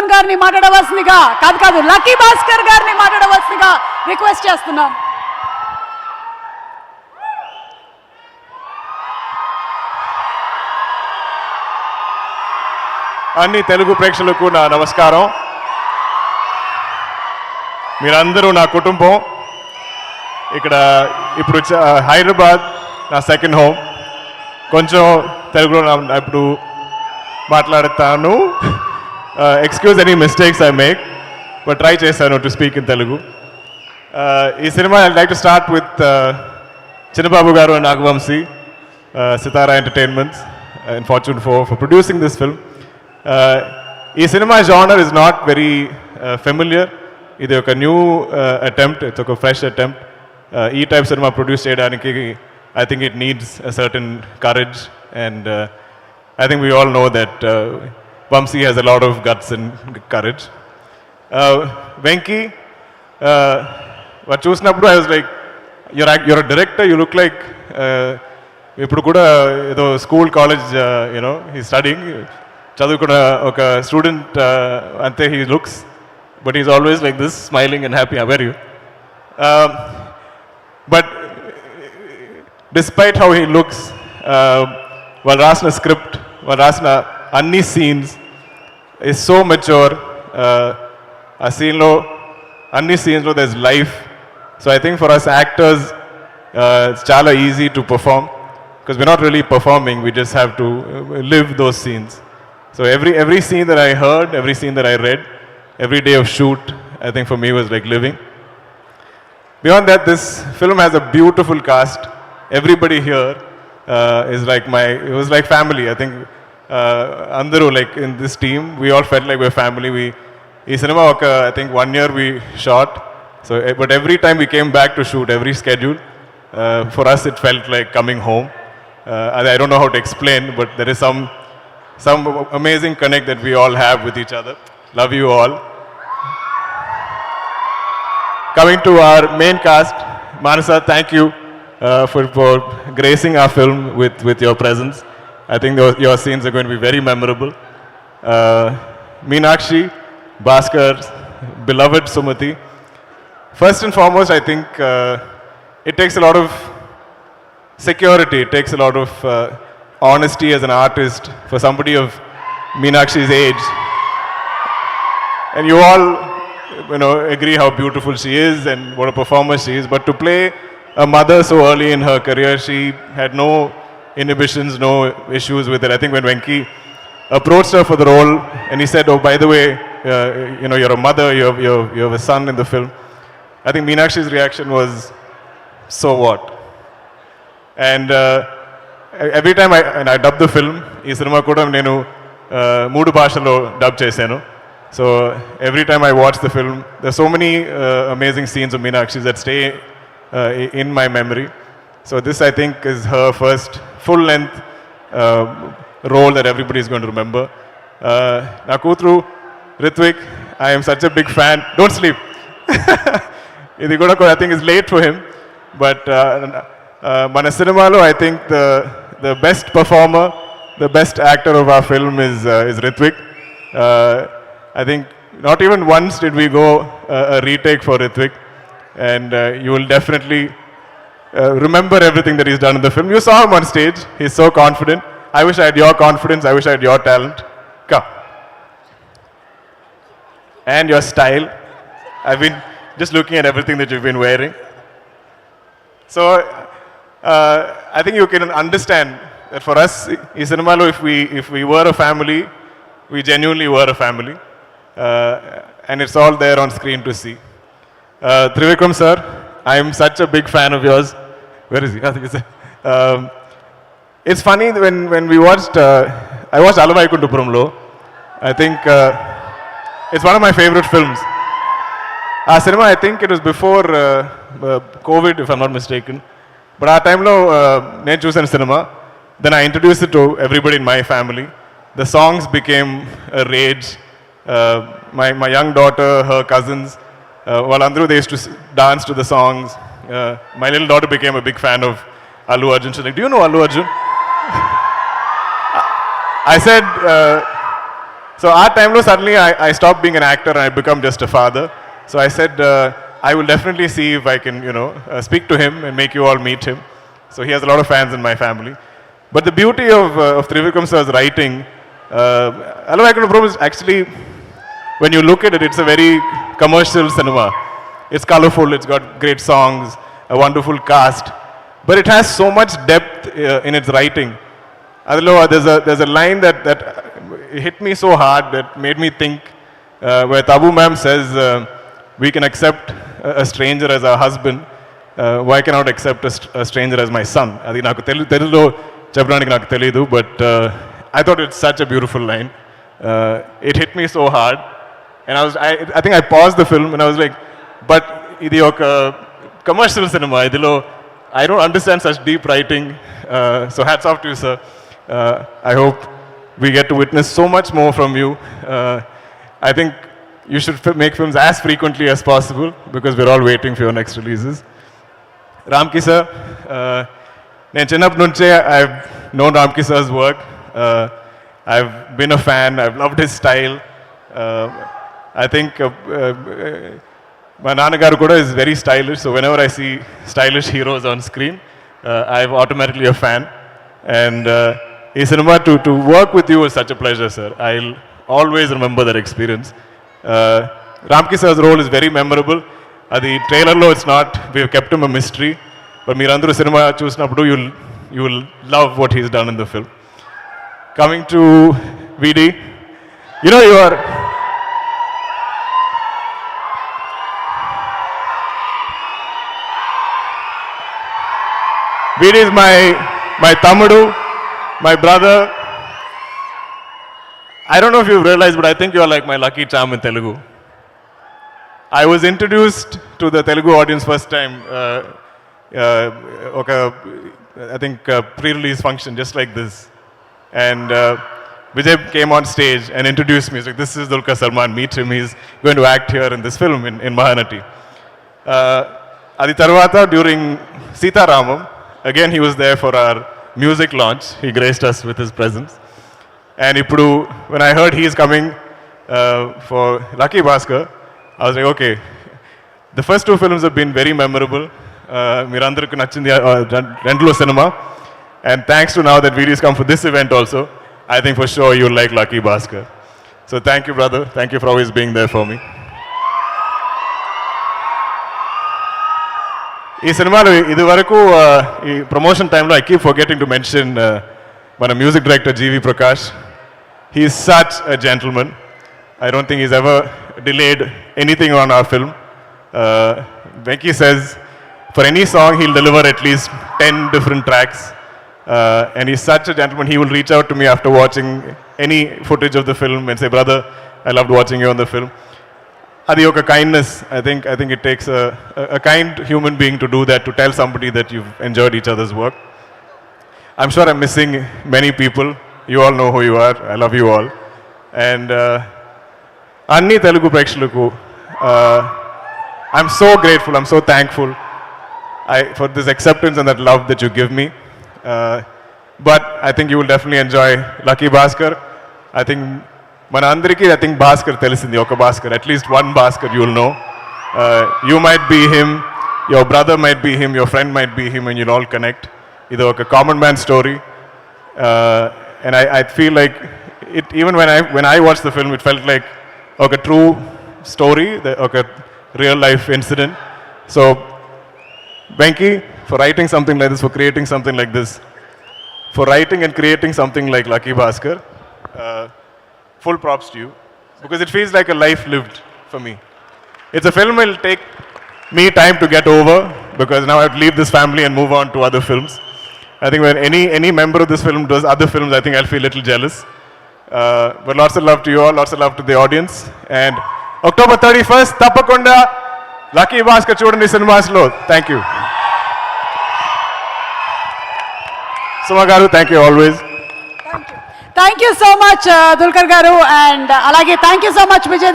సల్మాన్ గారిని మాట్లాడవలసిందిగా కాదు లక్కీ భాస్కర్ గారిని మాట్లాడవలసిందిగా రిక్వెస్ట్ చేస్తున్నాం. అన్ని తెలుగు ప్రేక్షకులకు నా నమస్కారం. మీరందరూ నా కుటుంబం. ఇక్కడ ఇప్పుడు హైదరాబాద్ నా సెకండ్ హోమ్. కొంచెం తెలుగులో ఇప్పుడు మాట్లాడతాను. Excuse any mistakes I make, but try చేశాను టు స్పీక్ ఇన్ తెలుగు. ఈ సినిమా I like to start with Chinnababu గారు and Nagavamsi, Sithara entertainments and fortune for producing this film. ఈ సినిమా genre is not very familiar. ఇది ఒక న్యూ అటెంప్ట్, ఇట్స్ ఒక fresh attempt. ఈ టైప్ సినిమా ప్రొడ్యూస్ చేయడానికి I think it needs a certain courage, and I think we all know that Vamsi has a lot of guts and courage. Venki, what chusnappudu I was like, you're a director, you look like ippudu kuda edo school college, you know, he's studying chadukuda oka student ante he looks, but he's always like this, smiling and happy. How are you? But despite how he looks, while Rasna script, while Rasna anni scenes is so mature. A scene lo, anni scenes lo there's life. So I think for us actors, it's chala easy to perform because we're not really performing. We just have to live those scenes. So every scene that I heard, every scene that I read, every day of shoot, I think for me was like living. Beyond that, this film has a beautiful cast. Everybody here is like it was like family. I think Andaru, like in this team, we all felt like we're family. Ee cinema I think 1 year we shot. So, but every time we came back to shoot, every schedule, for us it felt like coming home. I don't know how to explain, but there is some amazing connect that we all have with each other. Love you all. Coming to our main cast, Manasa, thank you. For gracing our film with your presence. I think your scenes are going to be very memorable. Meenakshi, Bhaskar, beloved Sumati. First and foremost, I think it takes a lot of security. It takes a lot of honesty as an artist for somebody of Meenakshi's age. And you all, you know, agree how beautiful she is and what a performer she is. But to play a mother so early in her career, she had no inhibitions, no issues with it. I think when Venki approached her for the role and he said, oh, by the way, you know, you're a mother, you have a son in the film. I think Meenakshi's reaction was, so what? And every time I dubbed the film, ee cinema kuda nenu moodu bhashalo dub chesanu. So every time I watch the film, there's so many amazing scenes of Meenakshi that stay in my memory. So this, I think, is her first full-length role that everybody is going to remember. Na kutru Ritwik, I am such a big fan. Don't sleep. Idi kuda I think is late for him, but mana cinema lo I think the best performer, the best actor of our film is Ritwik. I think not even once did we go a retake for Ritwik. And you will definitely remember everything that he's done in the film. You saw him on stage. He's so confident. I wish I had your confidence. I wish I had your talent. Come. And your style. I've been just looking at everything that you've been wearing. So I think you can understand that for us, in cinema, if we were a family, we genuinely were a family. And it's all there on screen to see. Trivikram sir, I am such a big fan of yours. Where is he? I think it's funny when we watched, I watched Alavaikundapuramlo. I think it's one of my favorite films. Our cinema, I think it was before COVID, if I'm not mistaken. But our time lo nenu chusanu cinema. Then I introduced it to everybody in my family. The songs became a rage. My young daughter, her cousins, while Andru, they used to dance to the songs. My little daughter became a big fan of Allu Arjun. She's like, do you know Allu Arjun? I said, So our time lo suddenly I stopped being an actor and I become just a father. So I said I will definitely see if I can speak to him and make you all meet him. So he has a lot of fans in my family. But the beauty of Trivikram sir's writing, Hello I Can Bro is actually, when you look at it, it's a very commercial cinema. It's colorful, it's got great songs, a wonderful cast, but it has so much depth in its writing. Adilo, there's a line that hit me so hard that made me think, where Tabu ma'am says, we can accept a stranger as our husband, why cannot accept a stranger as my son? Adi naku telugulo cheppadaniki naku teliyadu, but I thought it's such a beautiful line. It hit me so hard, and I think I paused the film and I was like, but idi oka commercial cinema, idilo I don't understand such deep writing. So hats off to you, sir. I hope we get to witness so much more from you. I think you should make films as frequently as possible because we're all waiting for your next releases. Ramki sir, నేను చిన్నప్పటి నుంచే I've known Ramki sir's work. I've been a fan. I've loved his style. I think my Nanagaru Kuda is very stylish, so whenever I see stylish heroes on screen, I'm automatically a fan. And in cinema, to work with you is such a pleasure, sir. I'll always remember that experience. Ramki sir's role is very memorable. The trailer lo it's not, we've kept him a mystery, but Mirandru cinema chusnappudu you will love what he's done in the film. Coming to VD, you are VD is my Tamudu, my brother. I don't know if you've realized, but I think you are like my lucky charm in Telugu. I was introduced to the Telugu audience first time, I think pre-release function, just like this. And Vijay came on stage and introduced me. He's like, this is Dulquer Salman, meet him. He's going to act here in this film in Mahanati. Adi Tarvata, during Sita Ramam, again he was there for our music launch. He graced us with his presence. And Ippudu, when I heard he is coming for Lucky Bhaskar, I was like, okay, the first two films have been very memorable. Mirandarku nachindi rendulo cinema. And thanks to now that VD's come for this event also, I think for sure you'll like Lucky Bhaskar. So thank you, brother. Thank you for always being there for me. ఈ సినిమాలో ఇది వరకు ఈ promotion టైంలో I keep forgetting to mention మన music director GV Prakash. He is such a gentleman. I don't think he's ever delayed anything on our film. Venki says for any song he'll deliver at least 10 different tracks. And he's such a gentleman. He will reach out to me after watching any footage of the film and say, brother, I loved watching you on the film. Adi oka kindness. I think it takes a kind human being to do that, to tell somebody that you've enjoyed each other's work. I'm sure I'm missing many people. You all know who you are. I love you all. And Anni Telugu Prekshalaku, I'm so grateful. I'm so thankful for this acceptance and that love that you give me. But I think you will definitely enjoy Lucky Bhaskar. I think Manandriki, I think Bhaskar telisindi oka Bhaskar. At least one Bhaskar you will know. You might be him, your brother might be him, your friend might be him, and you'll all connect. Idu oka common man story. And I feel like it, even when I watched the film, it felt like a true story, a real life incident. So, Venki, for writing something like this, for creating something like this, for writing and creating something like Lucky Bhaskar, full props to you, because it feels like a life lived for me. It's a film will take me time to get over, because now I have to leave this family and move on to other films. I think when any member of this film does other films, I think I'll feel a little jealous. But lots of love to you all, lots of love to the audience. And October 31st, Tappakonda, Lucky Bhaskar Chudandi Cinemas lo. Thank you. Suma garu, thank you always. Thank you so much, Dulquer garu, and alage thank you so much, Vijay.